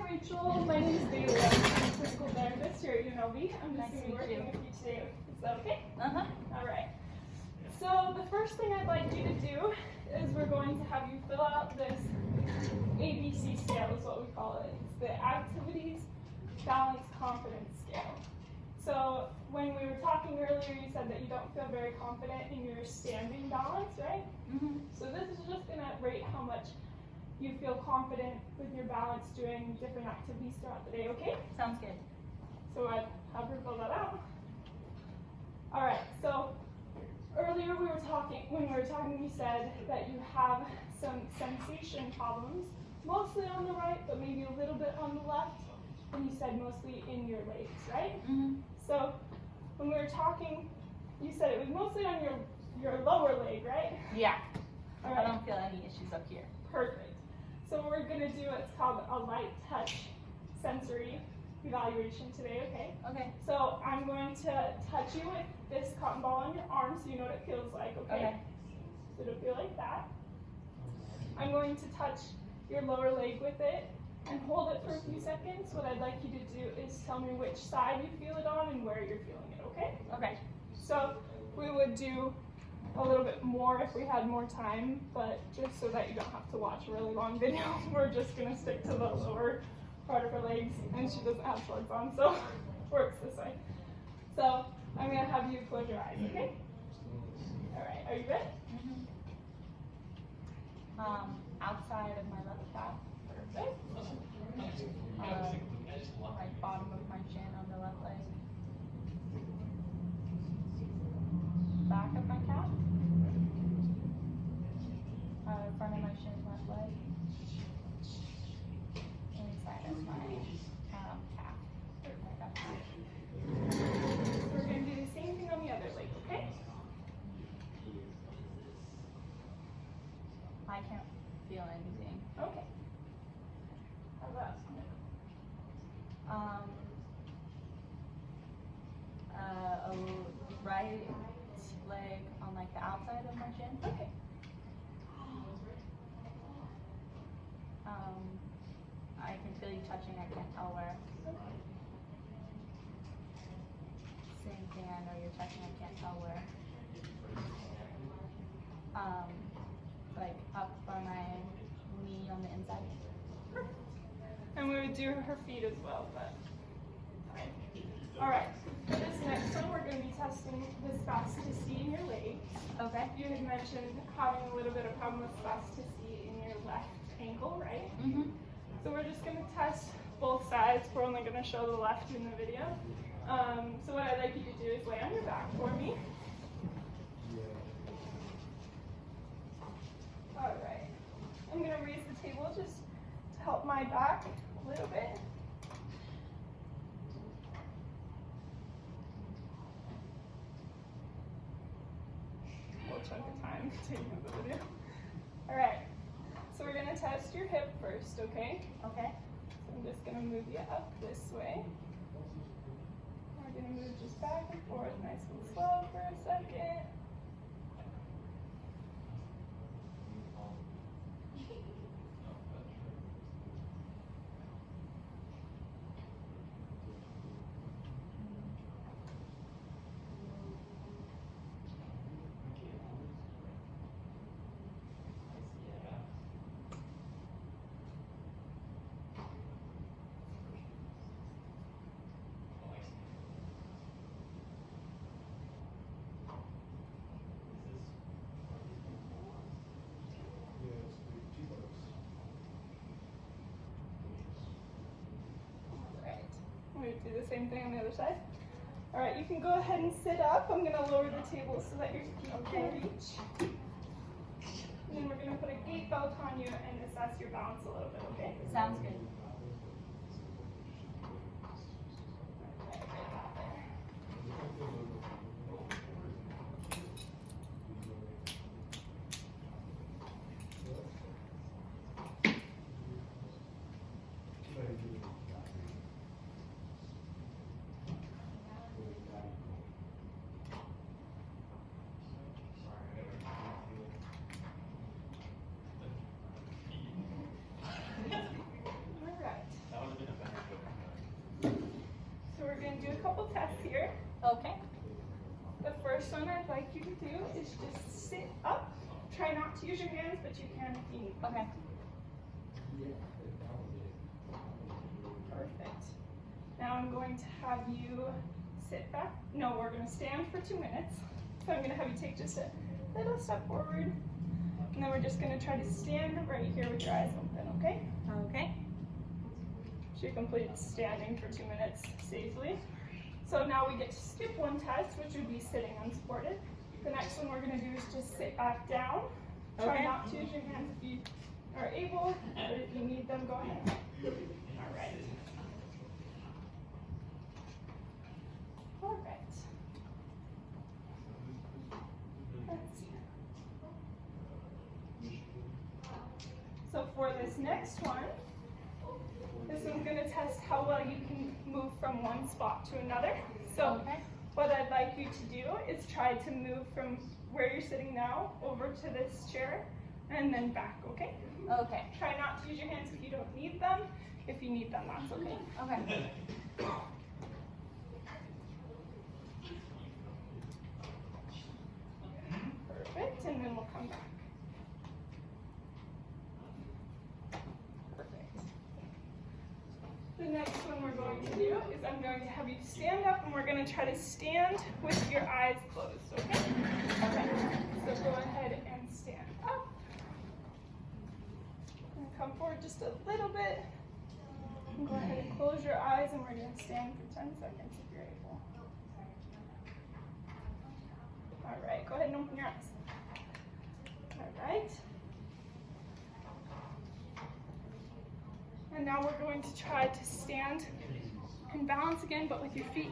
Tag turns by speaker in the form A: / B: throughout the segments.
A: Rachel. My name is Bailey. I'm a physical therapist here at UNLV. I'm just going to be working with you today. Is that okay?
B: Uh-huh.
A: All right. So the first thing I'd like you to do is we're going to have you fill out this ABC scale is what we call it. It's the Activities Balance Confidence Scale. So when we were talking earlier, you said that you don't feel very confident in your standing balance, right?
B: Mm-hmm.
A: So this is just going to rate how much you feel confident with your balance doing different activities throughout the day, okay?
B: Sounds good.
A: So I'd have her fill that out. All right, so earlier when we were talking, you said that you have some sensation problems, mostly on the right, but maybe a little bit on the left, and you said mostly in your legs, right?
B: Mm-hmm.
A: So when we were talking, you said it was mostly on your lower leg, right?
B: Yeah.
A: All right.
B: I don't feel any issues up here.
A: Perfect. So we're going to do what's called a light touch sensory evaluation today, okay?
B: Okay.
A: So I'm going to touch you with this cotton ball on your arm so you know what it feels like, okay?
B: Okay.
A: So it'll feel like that. I'm going to touch your lower leg with it and hold it for a few seconds. What I'd like you to do is tell me which side you feel it on and where you're feeling it, okay?
B: Okay.
A: So we would do a little bit more if we had more time, but just so that you don't have to watch a really long video, we're just going to stick to the lower part of her legs, and she doesn't have shorts on, so it works this way. So I'm going to have you close your eyes, okay? All right, are you ready?
B: Mm-hmm. Outside of my left calf.
A: Perfect.
B: Like bottom of my shin on the left leg. Back of my calf. Front of my shin, left leg. Inside of my calf.
A: We're going to do the same thing on the other leg, okay?
B: I can't feel anything.
A: Okay. How about
B: A right leg on like the outside of my shin.
A: okay.
B: I can feel you touching, I can't tell where. Same thing, I know you're touching, I can't tell where. Like up by my knee on the inside.
A: And we would do her feet as well, but fine. All right, for this next one, we're going to be testing the spasticity in your legs.
B: Okay.
A: You had mentioned having a little bit of problem with spasticity in your left ankle, right?
B: Mm-hmm.
A: So we're just going to test both sides. We're only going to show the left in the video. So what I'd like you to do is lay on your back for me. All right. I'm going to raise the table just to help my back a little bit. We'll chunk of time taking the video. All right. So we're going to test your hip first, okay?
B: Okay.
A: So I'm just going to move you up this way. We're going to move just back and forth nice and slow for a second. We do the same thing on the other side. All right, you can go ahead and sit up. I'm going to lower the table so that your feet can reach. And then we're going to put a gait belt on you and assess your balance a little bit, okay?
B: Sounds good. Okay.
A: The first one I'd like you to do is just sit up. Try not to use your hands, but you can if you need.
B: Okay.
A: Perfect. Now I'm going to have you sit back. No, we're going to stand for 2 minutes. So I'm going to have you take just a little step forward. And then we're just going to try to stand right here with your eyes open, okay?
B: Okay.
A: So you complete standing for 2 minutes safely. So now we get to skip one test, which would be sitting unsupported. The next one we're going to do is just sit back down. Try
B: Okay.
A: not to use your hands if you are able, but if you need them, go ahead. All right. All right. Let's see. So for this next one, this one's going to test how well you can move from one spot to another. So
B: Okay.
A: what I'd like you to do is try to move from where you're sitting now over to this chair and then back, okay?
B: Okay.
A: Try not to use your hands if you don't need them. If you need them, that's okay.
B: Okay.
A: Perfect, and then we'll come back. Perfect. The next one we're going to do is I'm going to have you stand up and we're going to try to stand with your eyes closed, okay?
B: Okay.
A: So go ahead and stand up. And come forward just a little bit. And go ahead and close your eyes and we're going to stand for 10 seconds if you're able. All right, go ahead and open your eyes. All right. And now we're going to try to stand and balance again, but with your feet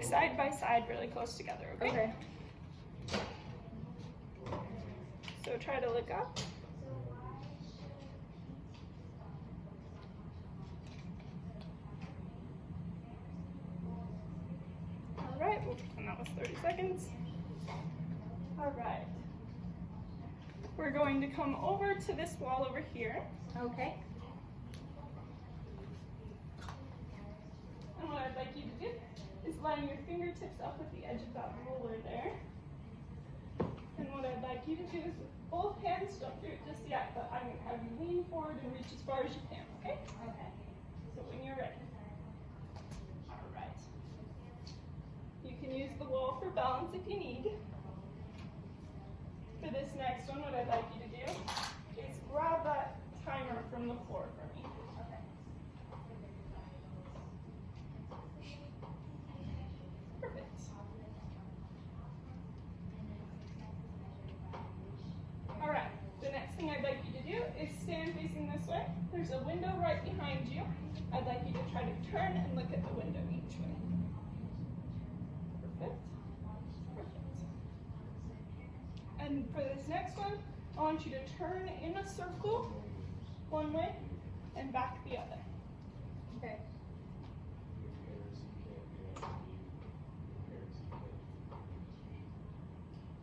A: side by side really close together, okay?
B: Okay.
A: So try to look up. All right, and that was 30 seconds. All right. We're going to come over to this wall over here.
B: Okay.
A: And what I'd like you to do is line your fingertips up with the edge of that roller there. And what I'd like you to do is with both hands, don't do it just yet, but I'm going to have you lean forward and reach as far as you can, okay?
B: Okay.
A: So when you're ready. All right. You can use the wall for balance if you need. For this next one, what I'd like you to do is grab that timer from the floor for me.
B: Okay.
A: Perfect. All right, the next thing I'd like you to do is stand facing this way. There's a window right behind you. I'd like you to try to turn and look at the window each way. Perfect. Perfect. And for this next one, I want you to turn in a circle one way and back the other.
B: Okay.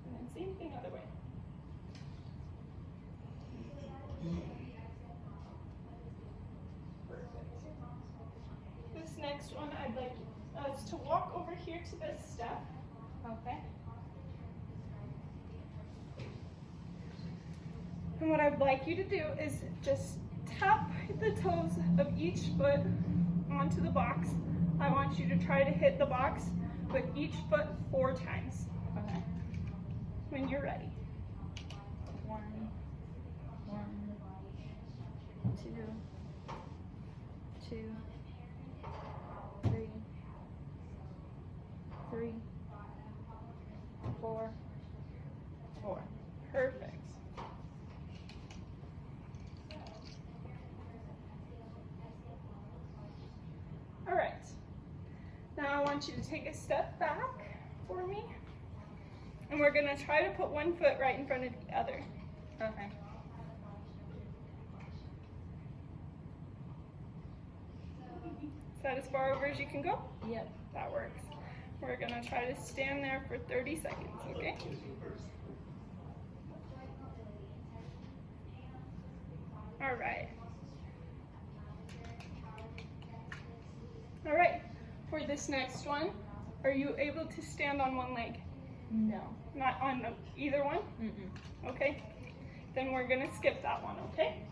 A: And then same thing other way. Perfect. This next one, I'd like us to walk over here to this step.
B: Okay.
A: And what I'd like you to do is just tap the toes of each foot onto the box. I want you to try to hit the box with each foot 4 times
B: Okay.
A: when you're ready.
B: 1, 2, 2, 3, 3, 4, 4.
A: Perfect. All right. Now I want you to take a step back for me. And we're going to try to put one foot right in front of the other.
B: Okay.
A: Is that as far over as you can go?
B: Yep.
A: That works. We're going to try to stand there for 30 seconds, okay? All right. All right. For this next one, Are you able to stand on one leg?
B: No.
A: Not on either one?
B: Mm-mm.
A: Okay. Then we're gonna skip that one, okay?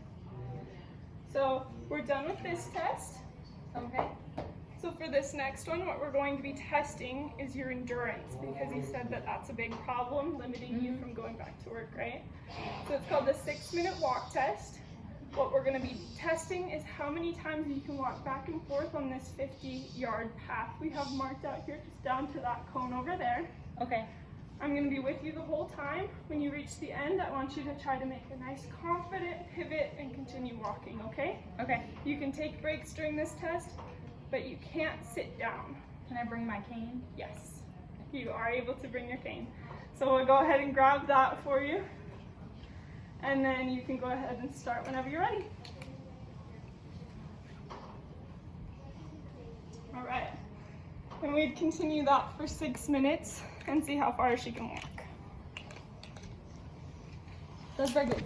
A: So we're done with this test.
B: Okay.
A: So for this next one, what we're going to be testing is your endurance, because you said that that's a big problem limiting you from going back to work, right? So it's called the 6-minute walk test. What we're going to be testing is how many times you can walk back and forth on this 50-yard path we have marked out here, just down to that cone over there.
B: Okay.
A: I'm going to be with you the whole time. When you reach the end, I want you to try to make a nice confident pivot and continue walking, okay?
B: Okay.
A: You can take breaks during this test, but you can't sit down.
B: Can I bring my cane?
A: Yes, you are able to bring your cane. So we'll go ahead and grab that for you. And then you can go ahead and start whenever you're ready. All right. And we'd continue that for 6 minutes and see how far she can walk.
B: That's very good.